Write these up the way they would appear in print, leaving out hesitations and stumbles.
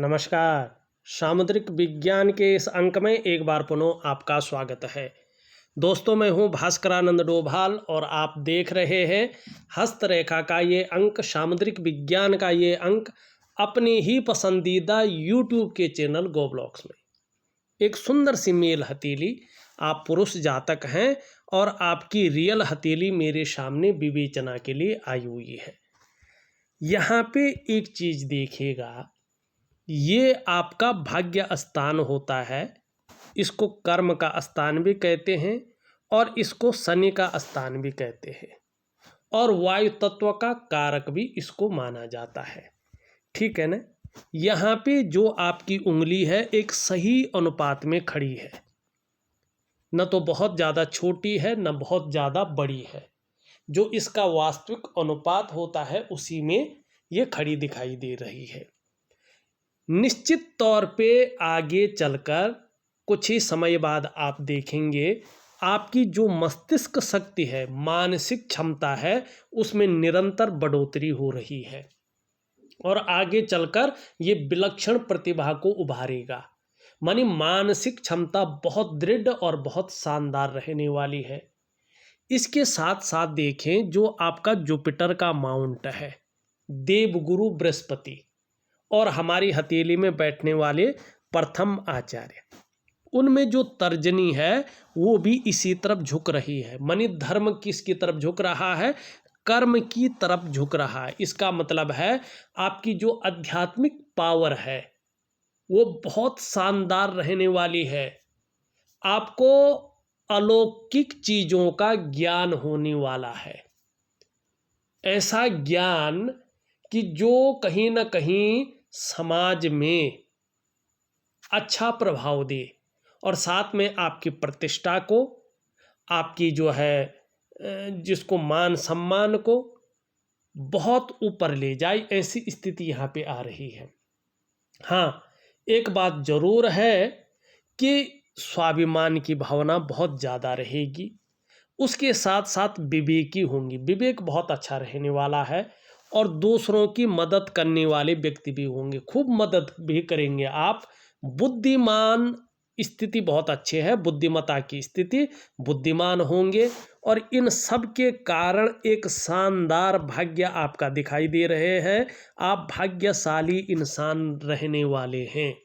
नमस्कार। सामुद्रिक विज्ञान के इस अंक में एक बार पुनः आपका स्वागत है। दोस्तों, मैं हूं भास्करानंद डोभाल और आप देख रहे हैं हस्तरेखा का ये अंक, सामुद्रिक विज्ञान का ये अंक अपनी ही पसंदीदा यूट्यूब के चैनल गोब्लॉक्स में। एक सुंदर सी मेल हथेली, आप पुरुष जातक हैं और आपकी रियल हथेली मेरे सामने विवेचना के लिए आई हुई है। यहाँ पे एक चीज़ देखिएगा, ये आपका भाग्य स्थान होता है। इसको कर्म का स्थान भी कहते हैं और इसको शनि का स्थान भी कहते हैं और वायु तत्व का कारक भी इसको माना जाता है। ठीक है ना। यहाँ पे जो आपकी उंगली है एक सही अनुपात में खड़ी है, न तो बहुत ज़्यादा छोटी है न बहुत ज़्यादा बड़ी है। जो इसका वास्तविक अनुपात होता है उसी में ये खड़ी दिखाई दे रही है। निश्चित तौर पे आगे चलकर कुछ ही समय बाद आप देखेंगे आपकी जो मस्तिष्क शक्ति है, मानसिक क्षमता है, उसमें निरंतर बढ़ोतरी हो रही है और आगे चलकर ये विलक्षण प्रतिभा को उभारेगा। मानी मानसिक क्षमता बहुत दृढ़ और बहुत शानदार रहने वाली है। इसके साथ साथ देखें जो आपका जुपिटर का माउंट है, देवगुरु बृहस्पति और हमारी हथेली में बैठने वाले प्रथम आचार्य, उनमें जो तर्जनी है वो भी इसी तरफ झुक रही है। मानी धर्म किसकी तरफ झुक रहा है? कर्म की तरफ झुक रहा है। इसका मतलब है आपकी जो आध्यात्मिक पावर है वो बहुत शानदार रहने वाली है। आपको अलौकिक चीज़ों का ज्ञान होने वाला है, ऐसा ज्ञान कि जो कहीं ना कहीं समाज में अच्छा प्रभाव दे और साथ में आपकी प्रतिष्ठा को, आपकी जो है जिसको मान सम्मान को बहुत ऊपर ले जाए, ऐसी स्थिति यहाँ पे आ रही है। हाँ, एक बात ज़रूर है कि स्वाभिमान की भावना बहुत ज़्यादा रहेगी, उसके साथ साथ विवेकी होंगी। विवेक बहुत अच्छा रहने वाला है और दूसरों की मदद करने वाले व्यक्ति भी होंगे, खूब मदद भी करेंगे आप। बुद्धिमान स्थिति बहुत अच्छे है, बुद्धिमता की स्थिति, बुद्धिमान होंगे और इन सब के कारण एक शानदार भाग्य आपका दिखाई दे रहे हैं। आप भाग्यशाली इंसान रहने वाले हैं,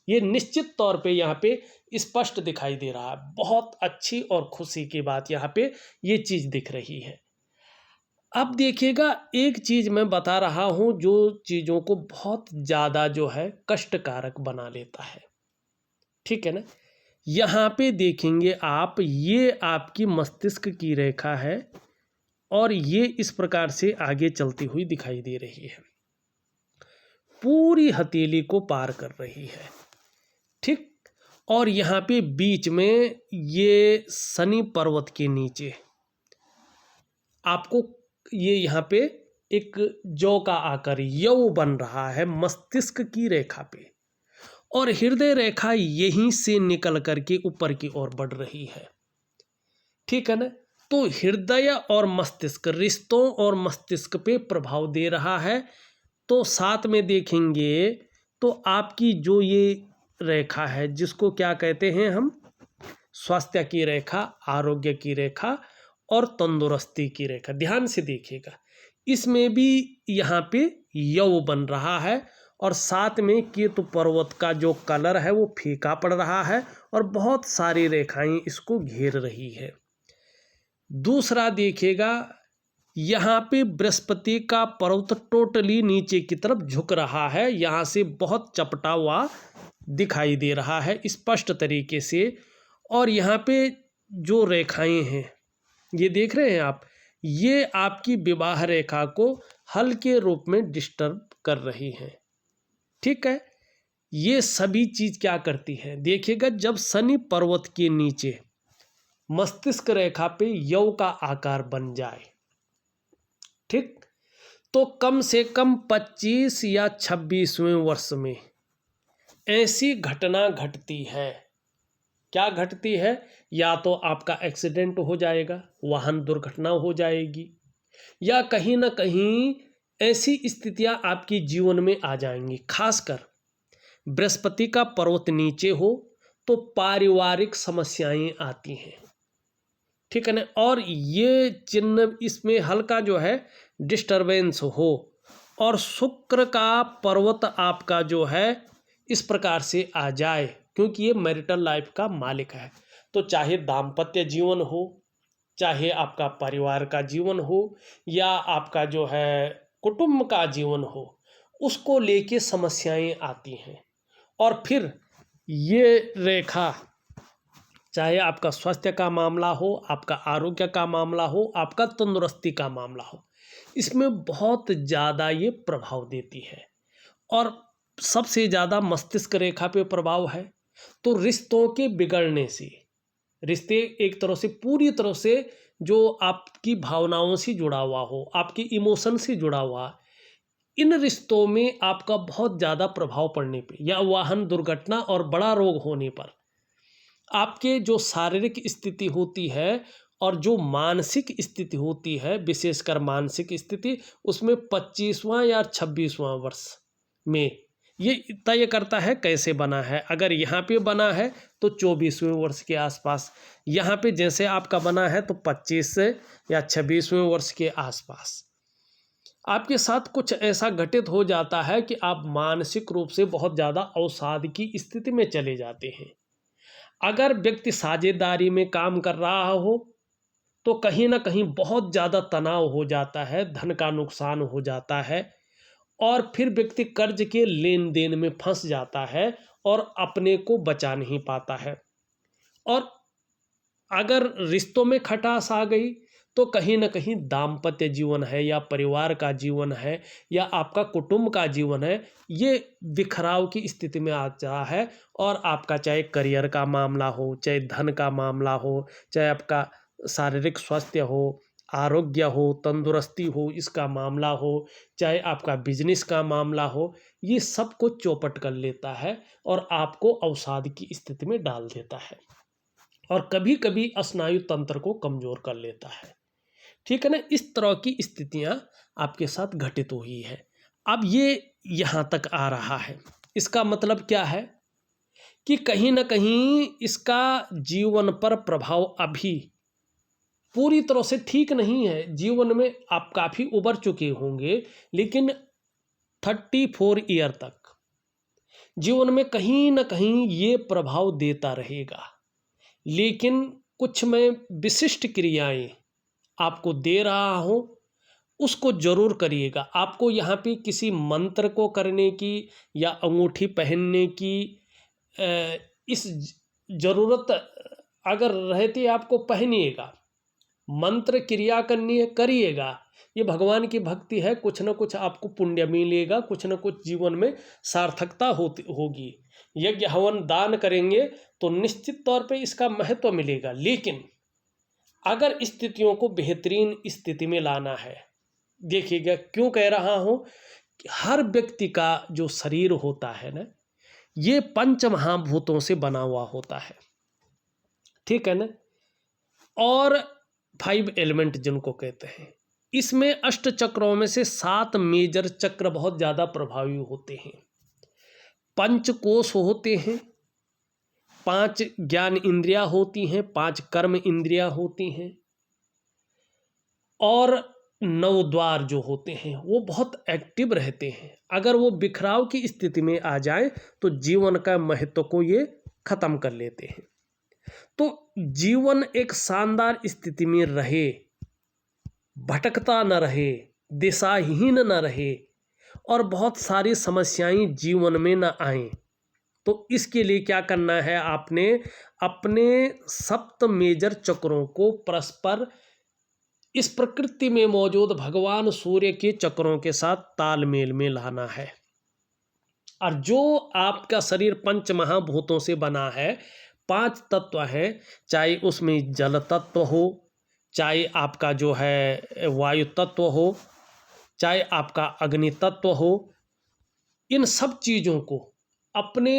ये निश्चित तौर पे यहाँ पे स्पष्ट दिखाई दे रहा है। बहुत अच्छी और खुशी की बात यहाँ पे ये चीज़ दिख रही है। अब देखिएगा, एक चीज़ मैं बता रहा हूँ जो चीज़ों को बहुत ज़्यादा जो है कष्टकारक बना लेता है। ठीक है ना। यहाँ पे देखेंगे आप, ये आपकी मस्तिष्क की रेखा है और ये इस प्रकार से आगे चलती हुई दिखाई दे रही है, पूरी हथेली को पार कर रही है। ठीक। और यहाँ पे बीच में ये शनि पर्वत के नीचे आपको ये यहाँ पे एक जौ का आकार यौ बन रहा है मस्तिष्क की रेखा पे, और हृदय रेखा यहीं से निकल करके ऊपर की ओर बढ़ रही है। ठीक है ना। तो हृदय और मस्तिष्क, रिश्तों और मस्तिष्क पे प्रभाव दे रहा है। तो साथ में देखेंगे तो आपकी जो ये रेखा है जिसको क्या कहते हैं हम, स्वास्थ्य की रेखा, आरोग्य की रेखा और तंदुरुस्ती की रेखा, ध्यान से देखिएगा, इसमें भी यहाँ पे यौ बन रहा है और साथ में केतु पर्वत का जो कलर है वो फीका पड़ रहा है और बहुत सारी रेखाएं इसको घेर रही है। दूसरा देखिएगा, यहाँ पे बृहस्पति का पर्वत टोटली नीचे की तरफ झुक रहा है, यहाँ से बहुत चपटा हुआ दिखाई दे रहा है स्पष्ट तरीके से। और यहाँ पे जो रेखाएं हैं ये देख रहे हैं आप, ये आपकी विवाह रेखा को हल्के रूप में डिस्टर्ब कर रही हैं। ठीक है। ये सभी चीज़ क्या करती है, देखिएगा, जब शनि पर्वत के नीचे मस्तिष्क रेखा पे यौ का आकार बन जाए, ठीक, तो कम से कम 25 या 26वें वर्ष में ऐसी घटना घटती है। क्या घटती है? या तो आपका एक्सीडेंट हो जाएगा, वाहन दुर्घटना हो जाएगी, या कहीं ना कहीं ऐसी स्थितियां आपकी जीवन में आ जाएंगी। खासकर बृहस्पति का पर्वत नीचे हो तो पारिवारिक समस्याएं आती हैं, ठीक है ना। और ये चिन्ह इसमें हल्का जो है डिस्टरबेंस हो, और शुक्र का पर्वत आपका जो है इस प्रकार से आ जाए, क्योंकि ये मैरिटल लाइफ का मालिक है। तो चाहे दाम्पत्य जीवन हो, चाहे आपका परिवार का जीवन हो, या आपका जो है कुटुंब का जीवन हो, उसको लेके समस्याएं आती हैं। और फिर ये रेखा, चाहे आपका स्वास्थ्य का मामला हो, आपका आरोग्य का मामला हो, आपका तंदुरुस्ती का मामला हो, इसमें बहुत ज़्यादा ये प्रभाव देती है। और सबसे ज़्यादा मस्तिष्क रेखा पे प्रभाव है। तो रिश्तों के बिगड़ने से, रिश्ते एक तरह से पूरी तरह से जो आपकी भावनाओं से जुड़ा हुआ हो, आपकी इमोशन से जुड़ा हुआ, इन रिश्तों में आपका बहुत ज़्यादा प्रभाव पड़ने पे, या वाहन दुर्घटना और बड़ा रोग होने पर आपके जो शारीरिक स्थिति होती है और जो मानसिक स्थिति होती है, विशेषकर मानसिक स्थिति, उसमें 25वां या 26वां वर्ष में ये तय करता है कैसे बना है। अगर यहाँ पे बना है तो 24वें वर्ष के आसपास, यहाँ पे जैसे आपका बना है तो 25 या 26वें वर्ष के आसपास आपके साथ कुछ ऐसा घटित हो जाता है कि आप मानसिक रूप से बहुत ज़्यादा अवसाद की स्थिति में चले जाते हैं। अगर व्यक्ति साझेदारी में काम कर रहा हो तो कहीं ना कहीं बहुत ज़्यादा तनाव हो जाता है, धन का नुकसान हो जाता है, और फिर व्यक्ति कर्ज के लेन देन में फंस जाता है और अपने को बचा नहीं पाता है। और अगर रिश्तों में खटास आ गई तो कहीं ना कहीं दाम्पत्य जीवन है, या परिवार का जीवन है, या आपका कुटुंब का जीवन है, ये बिखराव की स्थिति में आ जा है। और आपका चाहे करियर का मामला हो, चाहे धन का मामला हो, चाहे आपका शारीरिक स्वास्थ्य हो, आरोग्य हो, तंदुरुस्ती हो, इसका मामला हो, चाहे आपका बिजनेस का मामला हो, ये सब कुछ चौपट कर लेता है और आपको अवसाद की स्थिति में डाल देता है, और कभी कभी स्नायु तंत्र को कमजोर कर लेता है, ठीक है ना। इस तरह की स्थितियां आपके साथ घटित हुई है। अब ये यहाँ तक आ रहा है, इसका मतलब क्या है कि कहीं ना कहीं इसका जीवन पर प्रभाव अभी पूरी तरह से ठीक नहीं है। जीवन में आप काफ़ी उबर चुके होंगे, लेकिन 34 ईयर तक जीवन में कहीं ना कहीं ये प्रभाव देता रहेगा। लेकिन कुछ मैं विशिष्ट क्रियाएं आपको दे रहा हूँ, उसको जरूर करिएगा। आपको यहाँ पे किसी मंत्र को करने की या अंगूठी पहनने की इस ज़रूरत अगर रहती, आपको पहनिएगा। मंत्र क्रिया करनी है, करिएगा। ये भगवान की भक्ति है, कुछ ना कुछ आपको पुण्य मिलेगा, कुछ ना कुछ जीवन में सार्थकता होगी। यज्ञ हवन दान करेंगे तो निश्चित तौर पे इसका महत्व मिलेगा। लेकिन अगर स्थितियों को बेहतरीन स्थिति में लाना है, देखिएगा क्यों कह रहा हूँ कि हर व्यक्ति का जो शरीर होता है ना, ये पंच महाभूतों से बना हुआ होता है, ठीक है ना। और 5 एलिमेंट जिनको कहते हैं, इसमें अष्ट चक्रों में से 7 मेजर चक्र बहुत ज़्यादा प्रभावी होते हैं। 5 कोश होते हैं, 5 ज्ञान इंद्रियां होती हैं, 5 कर्म इंद्रियां होती हैं, और 9 द्वार जो होते हैं वो बहुत एक्टिव रहते हैं। अगर वो बिखराव की स्थिति में आ जाए तो जीवन का महत्व को ये खत्म कर लेते हैं। तो जीवन एक शानदार स्थिति में रहे, भटकता न रहे, दिशाहीन न रहे, और बहुत सारी समस्याएं जीवन में न आए, तो इसके लिए क्या करना है, आपने अपने 7 मेजर चक्रों को परस्पर इस प्रकृति में मौजूद भगवान सूर्य के चक्रों के साथ तालमेल में लाना है। और जो आपका शरीर पंच महाभूतों से बना है, 5 तत्व हैं, चाहे उसमें जल तत्व हो, चाहे आपका जो है वायु तत्व हो, चाहे आपका अग्नि तत्व हो, इन सब चीज़ों को अपने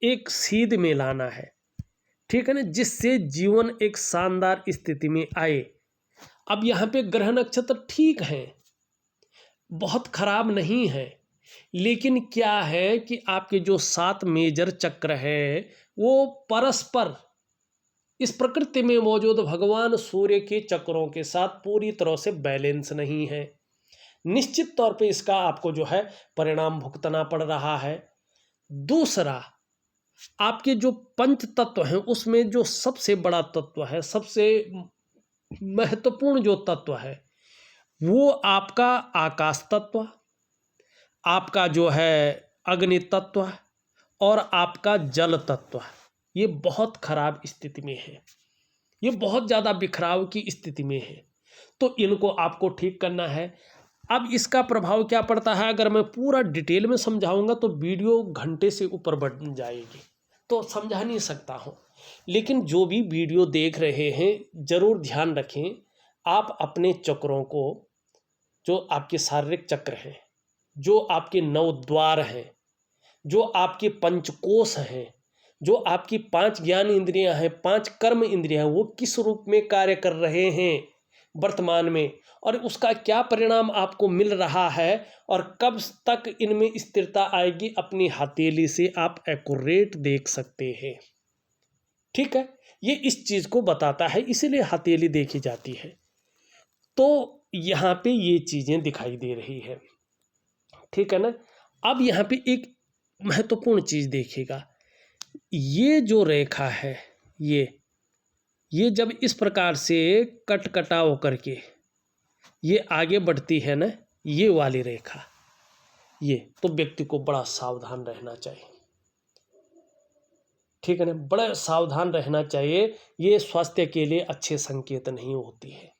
एक सीध में लाना है, ठीक है ना, जिससे जीवन एक शानदार स्थिति में आए। अब यहाँ पे ग्रह नक्षत्र ठीक हैं, बहुत खराब नहीं है, लेकिन क्या है कि आपके जो 7 मेजर चक्र है वो परस्पर इस प्रकृति में मौजूद भगवान सूर्य के चक्रों के साथ पूरी तरह से बैलेंस नहीं है। निश्चित तौर पे इसका आपको जो है परिणाम भुगतना पड़ रहा है। दूसरा, आपके जो पंच तत्व हैं उसमें जो सबसे बड़ा तत्व है, सबसे महत्वपूर्ण जो तत्व है वो आपका आकाश तत्व, आपका जो है अग्नि तत्व और आपका जल तत्व, ये बहुत खराब स्थिति में है, ये बहुत ज़्यादा बिखराव की स्थिति में है। तो इनको आपको ठीक करना है। अब इसका प्रभाव क्या पड़ता है, अगर मैं पूरा डिटेल में समझाऊंगा तो वीडियो घंटे से ऊपर बढ़ जाएगी, तो समझा नहीं सकता हूँ। लेकिन जो भी वीडियो देख रहे हैं ज़रूर ध्यान रखें, आप अपने चक्रों को, जो आपके शारीरिक चक्र हैं, जो आपके 9 द्वार हैं, जो आपके पंचकोश हैं, जो आपकी 5 ज्ञान इंद्रियां हैं, 5 कर्म इंद्रियां हैं, वो किस रूप में कार्य कर रहे हैं वर्तमान में, और उसका क्या परिणाम आपको मिल रहा है और कब तक इनमें स्थिरता आएगी, अपनी हथेली से आप एक्यूरेट देख सकते हैं। ठीक है, ये इस चीज़ को बताता है, इसीलिए हथेली देखी जाती है। तो यहाँ पे ये चीज़ें दिखाई दे रही है। ठीक है ना। अब यहाँ पे एक महत्वपूर्ण चीज़ देखिएगा, ये जो रेखा है ये जब इस प्रकार से कट कटाव करके ये आगे बढ़ती है ना, ये वाली रेखा, ये तो व्यक्ति को बड़ा सावधान रहना चाहिए। ठीक है ना, बड़ा सावधान रहना चाहिए। ये स्वास्थ्य के लिए अच्छे संकेत नहीं होती है।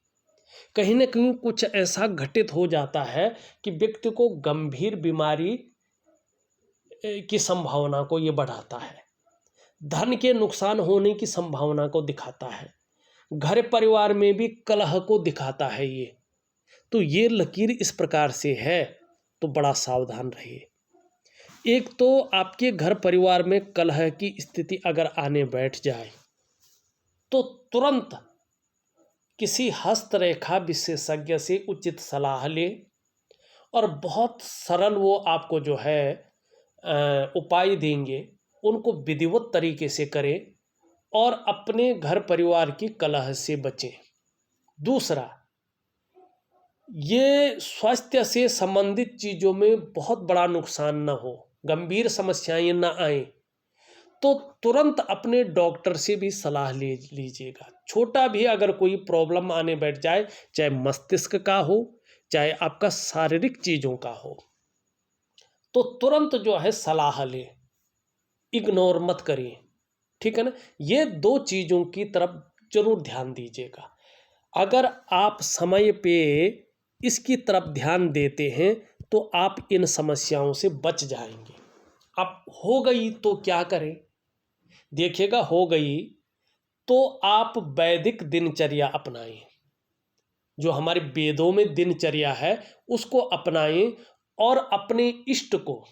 कहीं ना कहीं कुछ ऐसा घटित हो जाता है कि व्यक्ति को गंभीर बीमारी की संभावना को ये बढ़ाता है, धन के नुकसान होने की संभावना को दिखाता है, घर परिवार में भी कलह को दिखाता है ये। तो ये लकीर इस प्रकार से है, तो बड़ा सावधान रहिए। एक तो आपके घर परिवार में कलह की स्थिति अगर आने बैठ जाए तो तुरंत किसी हस्तरेखा विशेषज्ञ से उचित सलाह ले, और बहुत सरल वो आपको जो है उपाय देंगे, उनको विधिवत तरीके से करें और अपने घर परिवार की कलह से बचें। दूसरा, ये स्वास्थ्य से संबंधित चीज़ों में बहुत बड़ा नुकसान न हो, गंभीर समस्याएं न आए, तो तुरंत अपने डॉक्टर से भी सलाह ले लीजिएगा। छोटा भी अगर कोई प्रॉब्लम आने बैठ जाए, चाहे मस्तिष्क का हो चाहे आपका शारीरिक चीज़ों का हो, तो तुरंत जो है सलाह लें, इग्नोर मत करिए। ठीक है ना। ये 2 चीज़ों की तरफ जरूर ध्यान दीजिएगा। अगर आप समय पे इसकी तरफ ध्यान देते हैं तो आप इन समस्याओं से बच जाएंगे। अब हो गई तो क्या करें, देखिएगा, हो गई तो आप वैदिक दिनचर्या अपनाएं, जो हमारे वेदों में दिनचर्या है उसको अपनाएं, और अपने इष्ट को,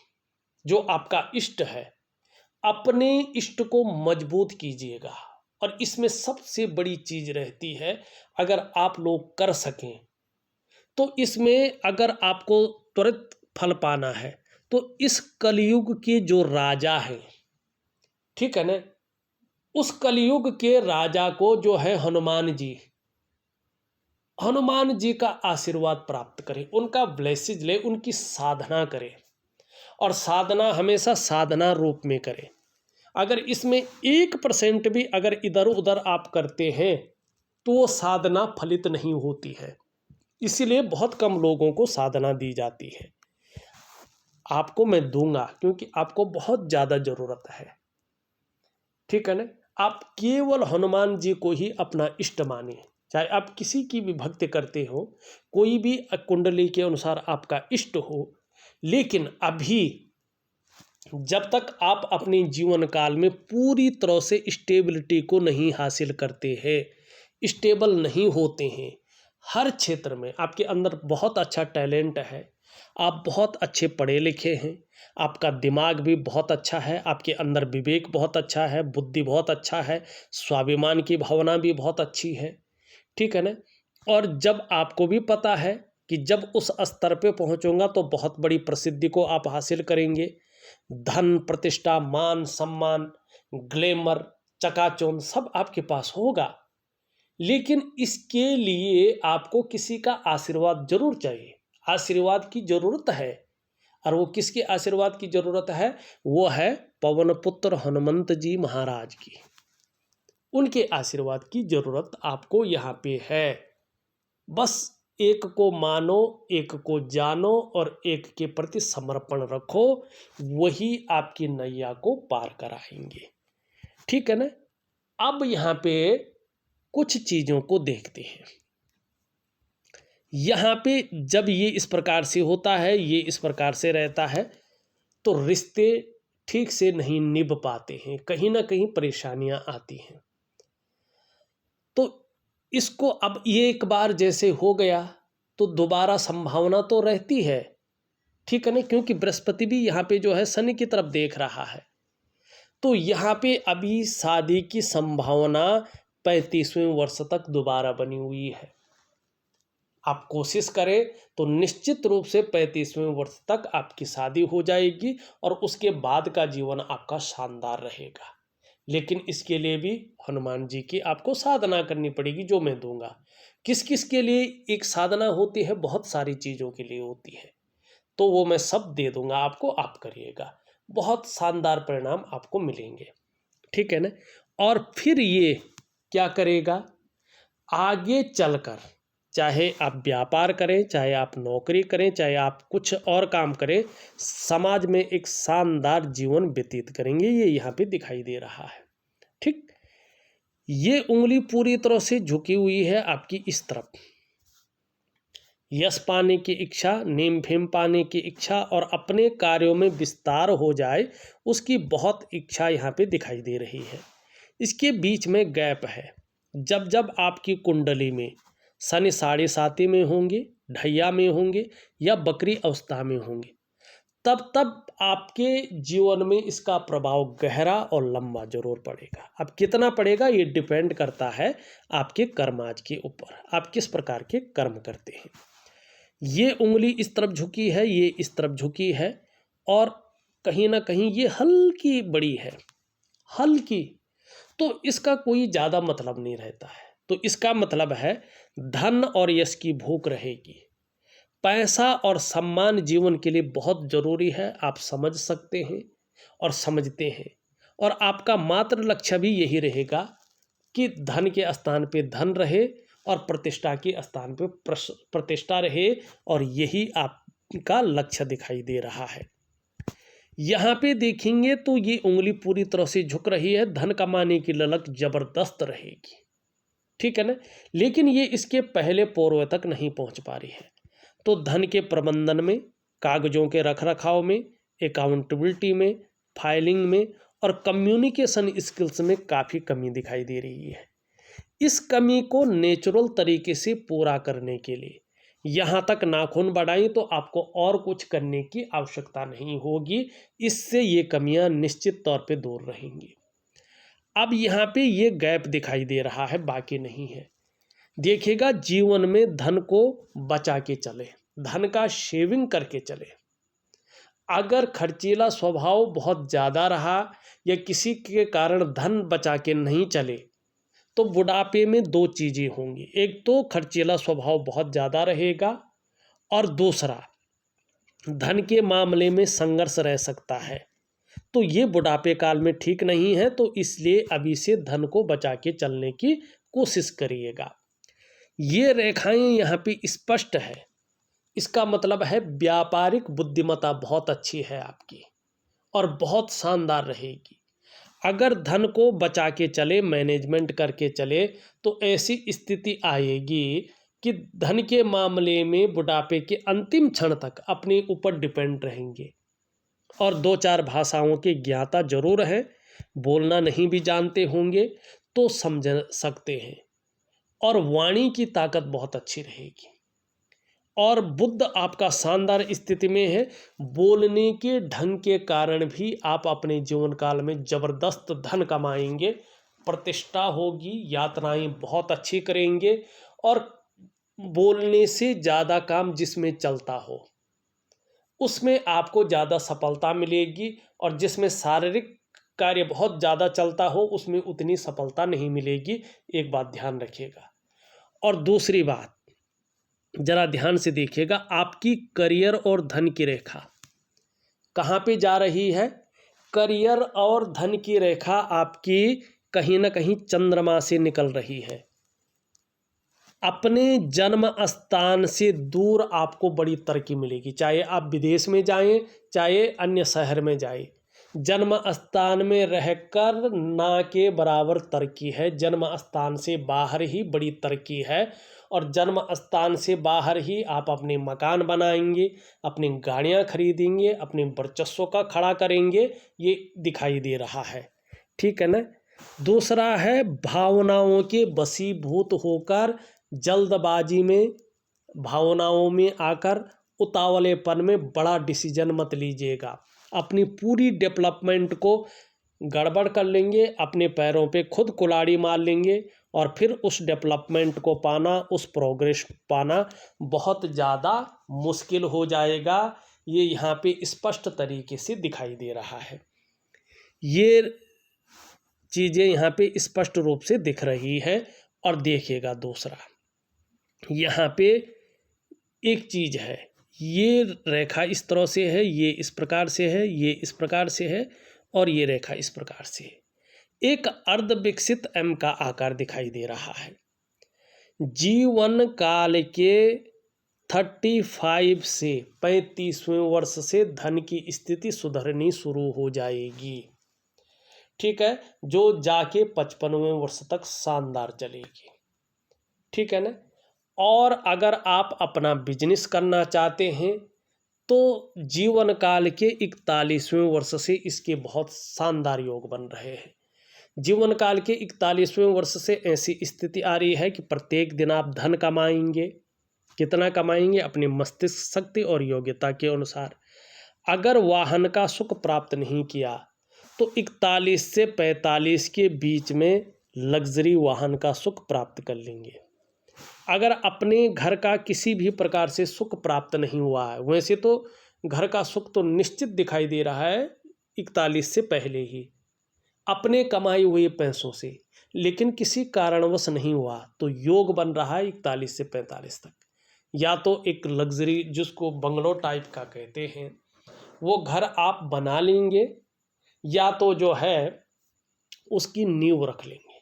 जो आपका इष्ट है, अपने इष्ट को मजबूत कीजिएगा। और इसमें सबसे बड़ी चीज रहती है, अगर आप लोग कर सकें तो इसमें अगर आपको त्वरित फल पाना है तो इस कलयुग के जो राजा हैं, ठीक है ना, उस कलयुग के राजा को जो है हनुमान जी का आशीर्वाद प्राप्त करें, उनका ब्लेसिज ले, उनकी साधना करें, और साधना हमेशा साधना रूप में करें। अगर इसमें 1% भी अगर इधर उधर आप करते हैं तो वो साधना फलित नहीं होती है, इसीलिए बहुत कम लोगों को साधना दी जाती है। आपको मैं दूंगा क्योंकि आपको बहुत ज़्यादा ज़रूरत है। ठीक है ना। आप केवल हनुमान जी को ही अपना इष्ट माने, चाहे आप किसी की भी भक्ति करते हो, कोई भी कुंडली के अनुसार आपका इष्ट हो, लेकिन अभी जब तक आप अपने जीवन काल में पूरी तरह से स्टेबिलिटी को नहीं हासिल करते हैं, स्टेबल नहीं होते हैं, हर क्षेत्र में आपके अंदर बहुत अच्छा टैलेंट है, आप बहुत अच्छे पढ़े लिखे हैं, आपका दिमाग भी बहुत अच्छा है, आपके अंदर विवेक बहुत अच्छा है, बुद्धि बहुत अच्छा है, स्वाभिमान की भावना भी बहुत अच्छी है। ठीक है ना। और जब आपको भी पता है कि जब उस स्तर पे पहुंचूंगा तो बहुत बड़ी प्रसिद्धि को आप हासिल करेंगे, धन, प्रतिष्ठा, मान सम्मान, ग्लैमर, चकाचौंध सब आपके पास होगा। लेकिन इसके लिए आपको किसी का आशीर्वाद जरूर चाहिए, आशीर्वाद की जरूरत है। और वो किसके आशीर्वाद की जरूरत है? वो है पवन पुत्र हनुमंत जी महाराज की। उनके आशीर्वाद की जरूरत आपको यहाँ पे है। बस एक को मानो, एक को जानो और एक के प्रति समर्पण रखो, वही आपकी नैया को पार कराएंगे। ठीक है ना। अब यहाँ पे कुछ चीजों को देखते हैं। यहाँ पे जब ये इस प्रकार से होता है, ये इस प्रकार से रहता है, तो रिश्ते ठीक से नहीं निभ पाते हैं, कहीं ना कहीं परेशानियां आती हैं। तो इसको अब ये एक बार जैसे हो गया तो दोबारा संभावना तो रहती है, ठीक है ना, क्योंकि बृहस्पति भी यहाँ पे जो है शनि की तरफ देख रहा है। तो यहाँ पे अभी शादी की संभावना 35वें वर्ष तक दोबारा बनी हुई है। आप कोशिश करें तो निश्चित रूप से 35वें वर्ष तक आपकी शादी हो जाएगी और उसके बाद का जीवन आपका शानदार रहेगा। लेकिन इसके लिए भी हनुमान जी की आपको साधना करनी पड़ेगी, जो मैं दूंगा। किस किस के लिए एक साधना होती है? बहुत सारी चीज़ों के लिए होती है, तो वो मैं सब दे दूंगा आपको, आप करिएगा, बहुत शानदार परिणाम आपको मिलेंगे। ठीक है ना। और फिर ये क्या करेगा? आगे चलकर चाहे आप व्यापार करें, चाहे आप नौकरी करें, चाहे आप कुछ और काम करें, समाज में एक शानदार जीवन व्यतीत करेंगे, ये यहाँ पे दिखाई दे रहा है। ठीक, ये उंगली पूरी तरह से झुकी हुई है आपकी इस तरफ। यश पाने की इच्छा, नेम फेम पाने की इच्छा और अपने कार्यों में विस्तार हो जाए, उसकी बहुत इच्छा यहाँ पे दिखाई दे रही है। इसके बीच में गैप है। जब जब आपकी कुंडली में शनि 7.5 में होंगे, ढैया में होंगे या बकरी अवस्था में होंगे, तब तब आपके जीवन में इसका प्रभाव गहरा और लंबा जरूर पड़ेगा। अब कितना पड़ेगा ये डिपेंड करता है आपके कर्माज के ऊपर, आप किस प्रकार के कर्म करते हैं। ये उंगली इस तरफ झुकी है, ये इस तरफ झुकी है, और कहीं ना कहीं ये हल्की बड़ी है, हल्की, तो इसका कोई ज़्यादा मतलब नहीं रहता है। तो इसका मतलब है धन और यश की भूख रहेगी। पैसा और सम्मान जीवन के लिए बहुत जरूरी है, आप समझ सकते हैं और समझते हैं। और आपका मात्र लक्ष्य भी यही रहेगा कि धन के स्थान पे धन रहे और प्रतिष्ठा के स्थान पे प्रतिष्ठा रहे, और यही आपका लक्ष्य दिखाई दे रहा है। यहाँ पे देखेंगे तो ये उंगली पूरी तरह से झुक रही है, धन कमाने की ललक जबरदस्त रहेगी। ठीक है ना। लेकिन ये इसके पहले पूर्व तक नहीं पहुँच पा रही है। तो धन के प्रबंधन में, कागजों के रखरखाव में, अकाउंटेबिलिटी में, फाइलिंग में और कम्युनिकेशन स्किल्स में काफ़ी कमी दिखाई दे रही है। इस कमी को नेचुरल तरीके से पूरा करने के लिए यहाँ तक नाखून बढ़ाएं तो आपको और कुछ करने की आवश्यकता नहीं होगी, इससे ये कमियां निश्चित तौर पे दूर रहेंगी। अब यहाँ पे ये गैप दिखाई दे रहा है, बाकी नहीं है। देखिएगा जीवन में धन को बचा के चले, धन का शेविंग करके चले। अगर खर्चीला स्वभाव बहुत ज़्यादा रहा या किसी के कारण धन बचा के नहीं चले, तो बुढ़ापे में दो चीज़ें होंगी। एक तो खर्चीला स्वभाव बहुत ज़्यादा रहेगा, और दूसरा धन के मामले में संघर्ष रह सकता है। तो ये बुढ़ापे काल में ठीक नहीं है, तो इसलिए अभी से धन को बचा के चलने की कोशिश करिएगा। ये रेखाएं यहाँ पे स्पष्ट है, इसका मतलब है व्यापारिक बुद्धिमत्ता बहुत अच्छी है आपकी और बहुत शानदार रहेगी। अगर धन को बचा के चले, मैनेजमेंट करके चले, तो ऐसी स्थिति आएगी कि धन के मामले में बुढ़ापे के अंतिम क्षण तक अपने ऊपर डिपेंड रहेंगे। और 2-4 भाषाओं के ज्ञाता जरूर हैं, बोलना नहीं भी जानते होंगे तो समझ सकते हैं, और वाणी की ताकत बहुत अच्छी रहेगी। और बुद्ध आपका शानदार स्थिति में है, बोलने के ढंग के कारण भी आप अपने जीवन काल में जबरदस्त धन कमाएंगे, प्रतिष्ठा होगी, यात्राएं बहुत अच्छी करेंगे, और बोलने से ज़्यादा काम जिसमें चलता हो उसमें आपको ज़्यादा सफलता मिलेगी, और जिसमें शारीरिक कार्य बहुत ज़्यादा चलता हो उसमें उतनी सफलता नहीं मिलेगी। एक बात ध्यान रखिएगा। और दूसरी बात ज़रा ध्यान से देखिएगा, आपकी करियर और धन की रेखा कहाँ पे जा रही है। करियर और धन की रेखा आपकी कहीं ना कहीं चंद्रमा से निकल रही है। अपने जन्म स्थान से दूर आपको बड़ी तरक्की मिलेगी, चाहे आप विदेश में जाएं चाहे अन्य शहर में जाएं। जन्म स्थान में रहकर ना के बराबर तरक्की है, जन्म स्थान से बाहर ही बड़ी तरक्की है। और जन्म स्थान से बाहर ही आप अपने मकान बनाएंगे, अपनी गाड़ियां खरीदेंगे, अपने वर्चस्व का खड़ा करेंगे, ये दिखाई दे रहा है। ठीक है ना। दूसरा है भावनाओं के वशीभूत होकर, जल्दबाजी में, भावनाओं में आकर, उतावलेपन में बड़ा डिसीजन मत लीजिएगा। अपनी पूरी डेवलपमेंट को गड़बड़ कर लेंगे, अपने पैरों पे खुद कुल्हाड़ी मार लेंगे, और फिर उस डेवलपमेंट को पाना, उस प्रोग्रेस पाना बहुत ज़्यादा मुश्किल हो जाएगा। ये यहाँ पे स्पष्ट तरीके से दिखाई दे रहा है। ये चीज़ें यहाँ पे स्पष्ट रूप से दिख रही है। और देखिएगा दूसरा, यहाँ पे एक चीज़ है, ये रेखा इस तरह से है, ये इस प्रकार से है, ये इस प्रकार से है, और ये रेखा इस प्रकार से है। एक अर्ध विकसित एम का आकार दिखाई दे रहा है। जीवन काल के 35 से 35वें वर्ष से धन की स्थिति सुधरनी शुरू हो जाएगी। ठीक है, जो जाके 55वें वर्ष तक शानदार चलेगी। ठीक है ना। और अगर आप अपना बिजनेस करना चाहते हैं तो जीवन काल के 41वें वर्ष से इसके बहुत शानदार योग बन रहे हैं। जीवन काल के 41वें वर्ष से ऐसी स्थिति आ रही है कि प्रत्येक दिन आप धन कमाएंगे। कितना कमाएंगे? अपनी मस्तिष्क शक्ति और योग्यता के अनुसार। अगर वाहन का सुख प्राप्त नहीं किया तो 41 से 45 के बीच में लग्जरी वाहन का सुख प्राप्त कर लेंगे। अगर अपने घर का किसी भी प्रकार से सुख प्राप्त नहीं हुआ है, वैसे तो घर का सुख तो निश्चित दिखाई दे रहा है 41 से पहले ही अपने कमाए हुए पैसों से, लेकिन किसी कारणवश नहीं हुआ तो योग बन रहा है 41 से 45 तक। या तो एक लग्जरी जिसको बंगलो टाइप का कहते हैं वो घर आप बना लेंगे, या तो जो है उसकी नींव रख लेंगे।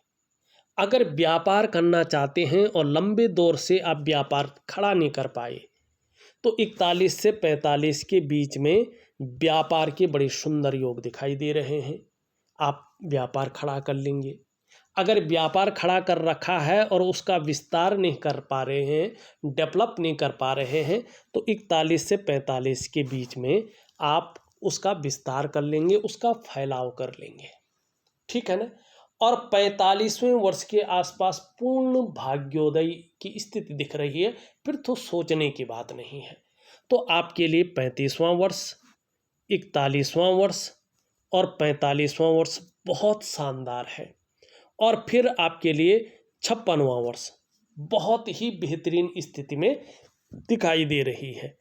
अगर व्यापार करना चाहते हैं और लंबे दौर से आप व्यापार खड़ा नहीं कर पाए तो 41 से 45 के बीच में व्यापार के बड़े सुंदर योग दिखाई दे रहे हैं। आप व्यापार खड़ा कर लेंगे। अगर व्यापार खड़ा कर रखा है और उसका विस्तार नहीं कर पा रहे हैं, डेवलप नहीं कर पा रहे हैं, तो 41 से 45 के बीच में आप उसका विस्तार कर लेंगे, उसका फैलाव कर लेंगे। ठीक है ना। और 45वें वर्ष के आसपास पूर्ण भाग्योदय की स्थिति दिख रही है। फिर तो सोचने की बात नहीं है। तो आपके लिए 35वां वर्ष, 41वां वर्ष और 45वां वर्ष बहुत शानदार है। और फिर आपके लिए 56वां वर्ष बहुत ही बेहतरीन स्थिति में दिखाई दे रही है।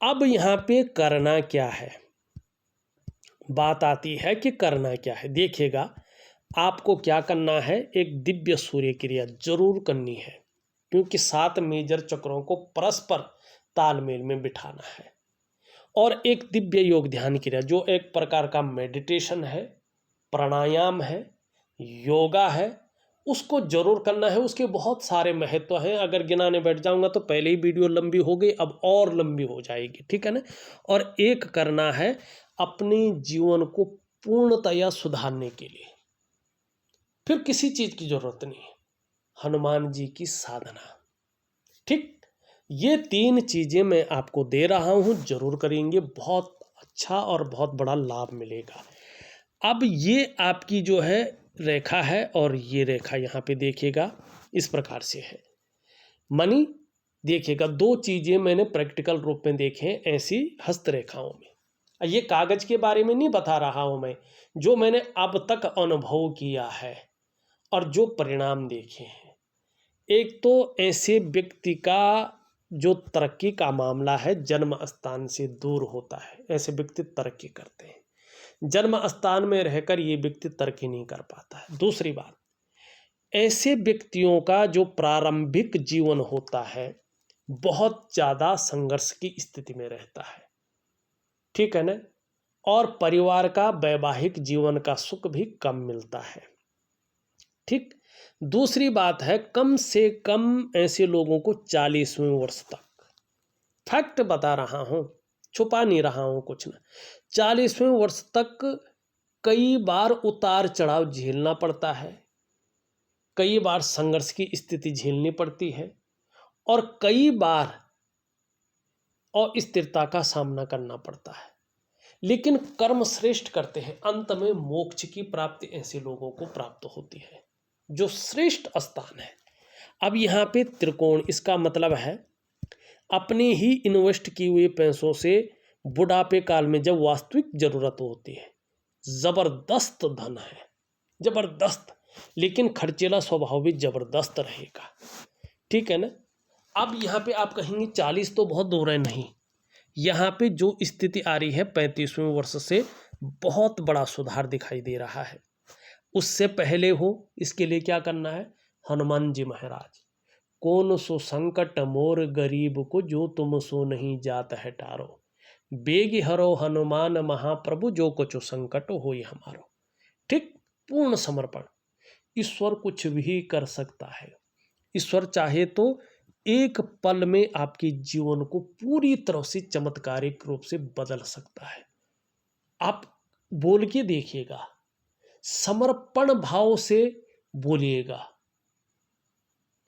अब यहाँ पे करना क्या है, बात आती है कि करना क्या है। देखिएगा, आपको क्या करना है, एक दिव्य सूर्य क्रिया जरूर करनी है, क्योंकि 7 मेजर चक्रों को परस्पर तालमेल में बिठाना है। और एक दिव्य योग ध्यान क्रिया जो एक प्रकार का मेडिटेशन है, प्राणायाम है, योगा है, उसको जरूर करना है। उसके बहुत सारे महत्व हैं, अगर गिनाने बैठ जाऊंगा तो पहले ही वीडियो लंबी हो गई, अब और लंबी हो जाएगी। ठीक है ना। और एक करना है अपने जीवन को पूर्णतया सुधारने के लिए, फिर किसी चीज की जरूरत नहीं है, हनुमान जी की साधना। ठीक, ये 3 चीजें मैं आपको दे रहा हूं, जरूर करेंगे, बहुत अच्छा और बहुत बड़ा लाभ मिलेगा। अब ये आपकी जो है रेखा है, और ये रेखा यहाँ पे देखिएगा इस प्रकार से है। मनी देखिएगा, 2 चीजें मैंने प्रैक्टिकल रूप में देखे हैं ऐसी हस्तरेखाओं में। ये कागज के बारे में नहीं बता रहा हूं मैं, जो मैंने अब तक अनुभव किया है और जो परिणाम देखे हैं। एक तो ऐसे व्यक्ति का जो तरक्की का मामला है जन्म स्थान से दूर होता है, ऐसे व्यक्ति तरक्की करते हैं। जन्म स्थान में रहकर ये व्यक्ति तरक्की नहीं कर पाता है। दूसरी बात, ऐसे व्यक्तियों का जो प्रारंभिक जीवन होता है बहुत ज़्यादा संघर्ष की स्थिति में रहता है, ठीक है ना, और परिवार का वैवाहिक जीवन का सुख भी कम मिलता है, ठीक। दूसरी बात है, कम से कम ऐसे लोगों को 40वें वर्ष तक, फैक्ट बता रहा हूँ, छुपा नहीं रहा हूँ कुछ ना, 40वें वर्ष तक कई बार उतार चढ़ाव झेलना पड़ता है, कई बार संघर्ष की स्थिति झेलनी पड़ती है और कई बार अस्थिरता का सामना करना पड़ता है, लेकिन कर्म श्रेष्ठ करते हैं, अंत में मोक्ष की प्राप्ति ऐसे लोगों को प्राप्त होती है जो श्रेष्ठ स्थान है। अब यहाँ पे त्रिकोण, इसका मतलब है अपने ही इन्वेस्ट किए हुए पैसों से बुढ़ापे काल में जब वास्तविक जरूरत होती है, जबरदस्त धन है, जबरदस्त, लेकिन खर्चीला स्वभाव भी जबरदस्त रहेगा, ठीक है ना। अब यहाँ पे आप कहेंगे 40 तो बहुत दूर है, नहीं, यहाँ पे जो स्थिति आ रही है 35वें वर्ष से बहुत बड़ा सुधार दिखाई दे रहा है। उससे पहले हो, इसके लिए क्या करना है, हनुमान जी महाराज, कौन सो संकट मोर गरीब को जो तुम सो नहीं जात है टारो, बेग हरो हनुमान महाप्रभु जो कुछ संकट हो ये हमारो, ठीक। पूर्ण समर्पण, ईश्वर कुछ भी कर सकता है, ईश्वर चाहे तो एक पल में आपके जीवन को पूरी तरह से चमत्कारिक रूप से बदल सकता है। आप बोल के देखिएगा, समर्पण भाव से बोलिएगा,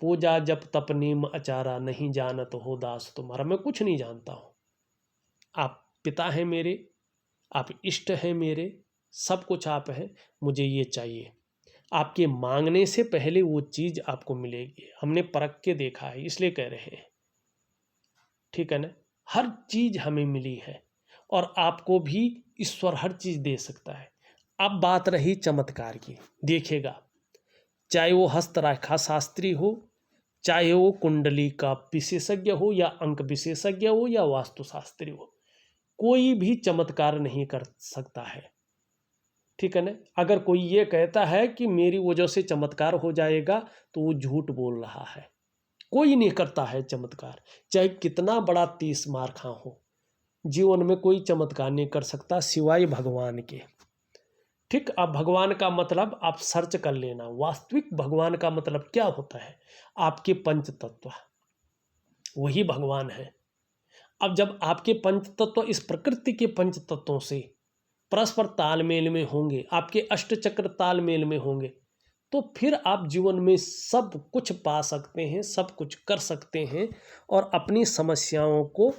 पूजा जप तप नेम आचारा नहीं जानत हो दास तुम्हारा, मैं कुछ नहीं जानता हूँ, आप पिता हैं मेरे, आप इष्ट हैं मेरे, सब कुछ आप हैं, मुझे ये चाहिए। आपके मांगने से पहले वो चीज़ आपको मिलेगी, हमने परख के देखा है, इसलिए कह रहे हैं, ठीक है ना। हर चीज़ हमें मिली है और आपको भी ईश्वर हर चीज़ दे सकता है। अब बात रही चमत्कार की, देखिएगा, चाहे वो हस्तरेखा शास्त्री हो, चाहे वो कुंडली का विशेषज्ञ हो या अंक विशेषज्ञ हो या वास्तुशास्त्री हो, कोई भी चमत्कार नहीं कर सकता है, ठीक है ना। अगर कोई ये कहता है कि मेरी वजह से चमत्कार हो जाएगा तो वो झूठ बोल रहा है, कोई नहीं करता है चमत्कार, चाहे कितना बड़ा 30 मार खा हो, जीवन में कोई चमत्कार नहीं कर सकता सिवाय भगवान के, ठीक। अब भगवान का मतलब आप सर्च कर लेना, वास्तविक भगवान का मतलब क्या होता है, आपके पंच तत्व, वही भगवान है। अब जब आपके पंच तत्व इस प्रकृति के पंच तत्वों से परस्पर तालमेल में होंगे, आपके अष्टचक्र तालमेल में होंगे, तो फिर आप जीवन में सब कुछ पा सकते हैं, सब कुछ कर सकते हैं और अपनी समस्याओं को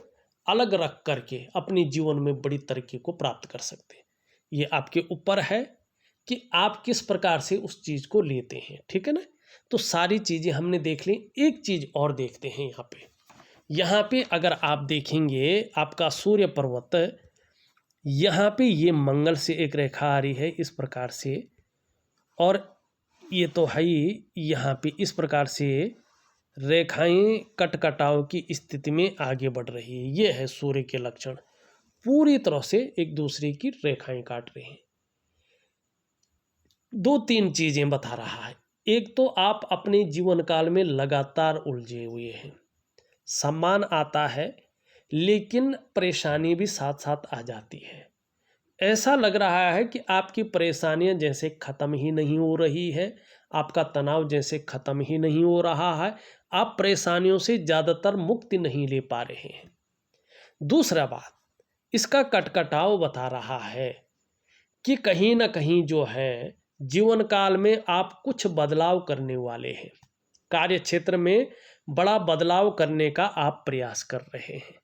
अलग रख करके अपने जीवन में बड़ी तरक्की को प्राप्त कर सकते हैं। ये आपके ऊपर है कि आप किस प्रकार से उस चीज़ को लेते हैं, ठीक है ना। तो सारी चीज़ें हमने देख ली, एक चीज़ और देखते हैं यहाँ पे अगर आप देखेंगे आपका सूर्य पर्वत, यहाँ पे ये मंगल से एक रेखा आ रही है इस प्रकार से, और ये तो है ही, यहाँ पे इस प्रकार से रेखाएं कट कटाव की स्थिति में आगे बढ़ रही है। ये है सूर्य के लक्षण, पूरी तरह से एक दूसरे की रेखाएं काट रही हैं। 2-3 चीजें बता रहा है, एक तो आप अपने जीवन काल में लगातार उलझे हुए हैं, सम्मान आता है लेकिन परेशानी भी साथ साथ आ जाती है। ऐसा लग रहा है कि आपकी परेशानियां जैसे ख़त्म ही नहीं हो रही है, आपका तनाव जैसे ख़त्म ही नहीं हो रहा है, आप परेशानियों से ज़्यादातर मुक्ति नहीं ले पा रहे हैं। दूसरा बात, इसका कटकटाव बता रहा है कि कहीं ना कहीं जो है जीवन काल में आप कुछ बदलाव करने वाले हैं, कार्य क्षेत्र में बड़ा बदलाव करने का आप प्रयास कर रहे हैं,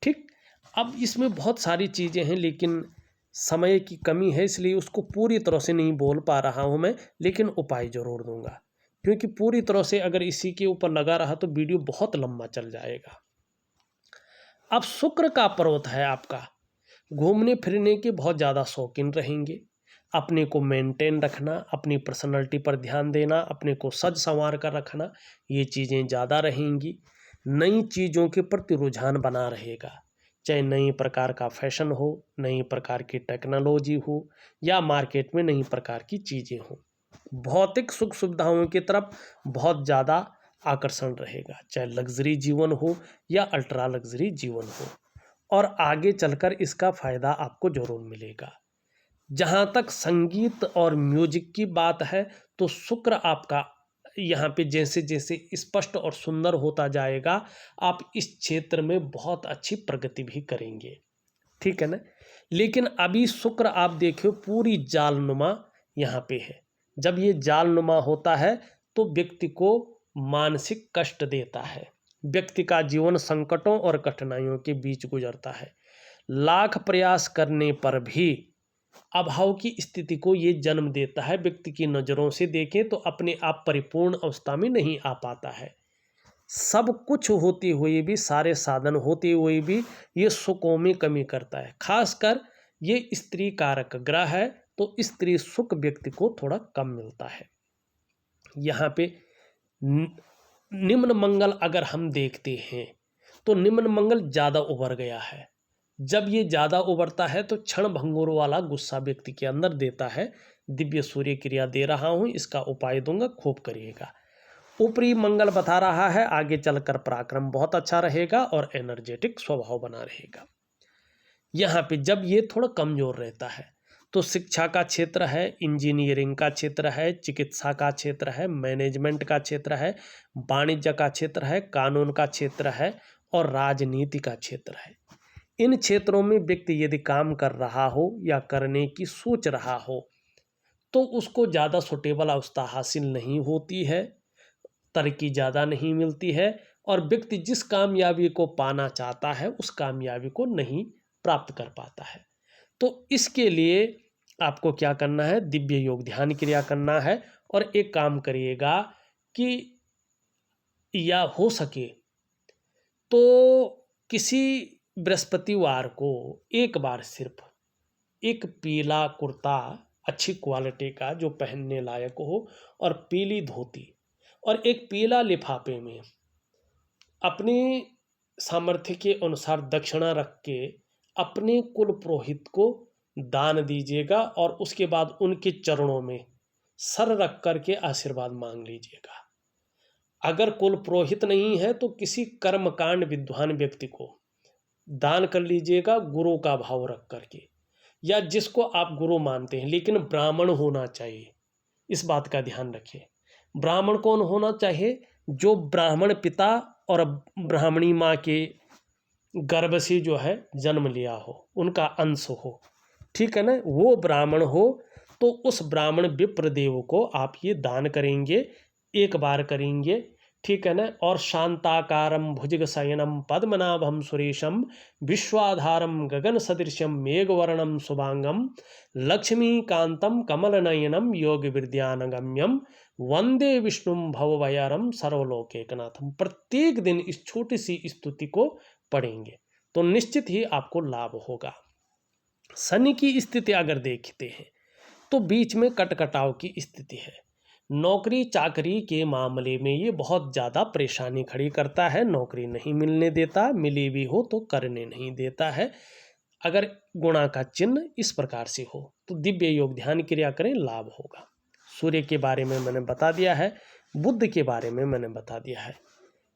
ठीक। अब इसमें बहुत सारी चीज़ें हैं लेकिन समय की कमी है, इसलिए उसको पूरी तरह से नहीं बोल पा रहा हूं मैं, लेकिन उपाय जरूर दूंगा, क्योंकि पूरी तरह से अगर इसी के ऊपर लगा रहा तो वीडियो बहुत लंबा चल जाएगा। अब शुक्र का पर्वत है आपका, घूमने फिरने के बहुत ज़्यादा शौकीन रहेंगे, अपने को मेंटेन रखना, अपनी पर्सनैलिटी पर ध्यान देना, अपने को सज संवार कर रखना, ये चीज़ें ज़्यादा रहेंगी। नई चीज़ों के प्रति रुझान बना रहेगा, चाहे नई प्रकार का फैशन हो, नई प्रकार की टेक्नोलॉजी हो, या मार्केट में नई प्रकार की चीज़ें हो। भौतिक सुख सुविधाओं की तरफ बहुत ज़्यादा आकर्षण रहेगा, चाहे लग्जरी जीवन हो या अल्ट्रा लग्जरी जीवन हो, और आगे चलकर इसका फ़ायदा आपको ज़रूर मिलेगा। जहाँ तक संगीत और म्यूजिक की बात है, तो शुक्र आपका यहाँ पे जैसे जैसे स्पष्ट और सुंदर होता जाएगा, आप इस क्षेत्र में बहुत अच्छी प्रगति भी करेंगे, ठीक है ना। लेकिन अभी शुक्र आप देखिए पूरी जालनुमा यहाँ पे है। जब ये जालनुमा होता है तो व्यक्ति को मानसिक कष्ट देता है, व्यक्ति का जीवन संकटों और कठिनाइयों के बीच गुजरता है। लाख प्रयास करने पर भी अभाव की स्थिति को ये जन्म देता है। व्यक्ति की नज़रों से देखें तो अपने आप परिपूर्ण अवस्था में नहीं आ पाता है। सब कुछ होते हुए भी, सारे साधन होते हुए भी ये सुखों में कमी करता है। खासकर ये स्त्री कारक ग्रह है, तो स्त्री सुख व्यक्ति को थोड़ा कम मिलता है। यहाँ पे निम्न मंगल अगर हम देखते हैं तो निम्न मंगल ज़्यादा उभर गया है। जब ये ज़्यादा उभरता है तो क्षण भंगुर वाला गुस्सा व्यक्ति के अंदर देता है। दिव्य सूर्य क्रिया दे रहा हूँ, इसका उपाय दूंगा, खूब करिएगा। ऊपरी मंगल बता रहा है आगे चलकर पराक्रम बहुत अच्छा रहेगा और एनर्जेटिक स्वभाव बना रहेगा। यहाँ पे जब ये थोड़ा कमज़ोर रहता है तो शिक्षा का क्षेत्र है, इंजीनियरिंग का क्षेत्र है, चिकित्सा का क्षेत्र है, मैनेजमेंट का क्षेत्र है, वाणिज्य का क्षेत्र है, कानून का क्षेत्र है और राजनीति का क्षेत्र है। इन क्षेत्रों में व्यक्ति यदि काम कर रहा हो या करने की सोच रहा हो तो उसको ज़्यादा सुटेबल अवस्था हासिल नहीं होती है, तरक्की ज़्यादा नहीं मिलती है, और व्यक्ति जिस कामयाबी को पाना चाहता है उस कामयाबी को नहीं प्राप्त कर पाता है। तो इसके लिए आपको क्या करना है, दिव्य योग ध्यान क्रिया करना है। और एक काम करिएगा कि या हो सके तो किसी बृहस्पतिवार को एक बार सिर्फ एक पीला कुर्ता अच्छी क्वालिटी का जो पहनने लायक हो और पीली धोती और एक पीला लिफाफे में अपने सामर्थ्य के अनुसार दक्षिणा रख के अपने कुल पुरोहित को दान दीजिएगा और उसके बाद उनके चरणों में सर रख करके आशीर्वाद मांग लीजिएगा। अगर कुल पुरोहित नहीं है तो किसी कर्मकांड विद्वान व्यक्ति को दान कर लीजिएगा गुरु का भाव रख करके, या जिसको आप गुरु मानते हैं, लेकिन ब्राह्मण होना चाहिए। इस बात का ध्यान रखिए। ब्राह्मण कौन होना चाहिए? जो ब्राह्मण पिता और ब्राह्मणी माँ के गर्भ से जो है जन्म लिया हो, उनका अंश हो, ठीक है ना, वो ब्राह्मण हो। तो उस ब्राह्मण विप्रदेव को आप ये दान करेंगे, एक बार करेंगे, ठीक है ना। और शांताकारं भुजगशयनं पद्मनाभं सुरेशं विश्वाधारं गगन सदृशं मेघवर्णं शुभांगं लक्ष्मीकांतं कमलनयनं योग विद्यानगम्यं वंदे विष्णुं भवभयहरं सर्वलोकैकनाथं। प्रत्येक दिन इस छोटी सी स्तुति को पढ़ेंगे तो निश्चित ही आपको लाभ होगा। शनि की स्थिति अगर देखते हैं तो बीच में कटकटाव की स्थिति है। नौकरी चाकरी के मामले में ये बहुत ज़्यादा परेशानी खड़ी करता है। नौकरी नहीं मिलने देता, मिली भी हो तो करने नहीं देता है। अगर गुणा का चिन्ह इस प्रकार से हो तो दिव्य योग ध्यान क्रिया करें, लाभ होगा। सूर्य के बारे में मैंने बता दिया है, बुध के बारे में मैंने बता दिया है।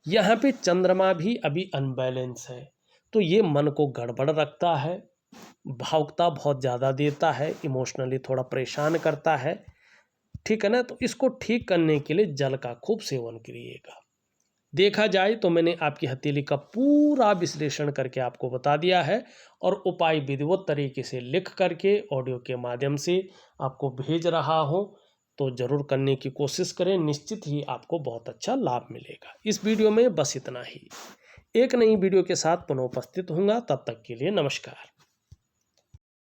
यहाँ पे चंद्रमा भी अभी अनबैलेंस है तो ये मन को गड़बड़ रखता है, भावुकता बहुत ज़्यादा देता है, इमोशनली थोड़ा परेशान करता है, ठीक है ना। तो इसको ठीक करने के लिए जल का खूब सेवन करिएगा। देखा जाए तो मैंने आपकी हथेली का पूरा विश्लेषण करके आपको बता दिया है और उपाय विधिवत तरीके से लिख करके ऑडियो के माध्यम से आपको भेज रहा हूँ। तो ज़रूर करने की कोशिश करें, निश्चित ही आपको बहुत अच्छा लाभ मिलेगा। इस वीडियो में बस इतना ही। एक नई वीडियो के साथ पुनः उपस्थित होऊंगा, तब तक के लिए नमस्कार।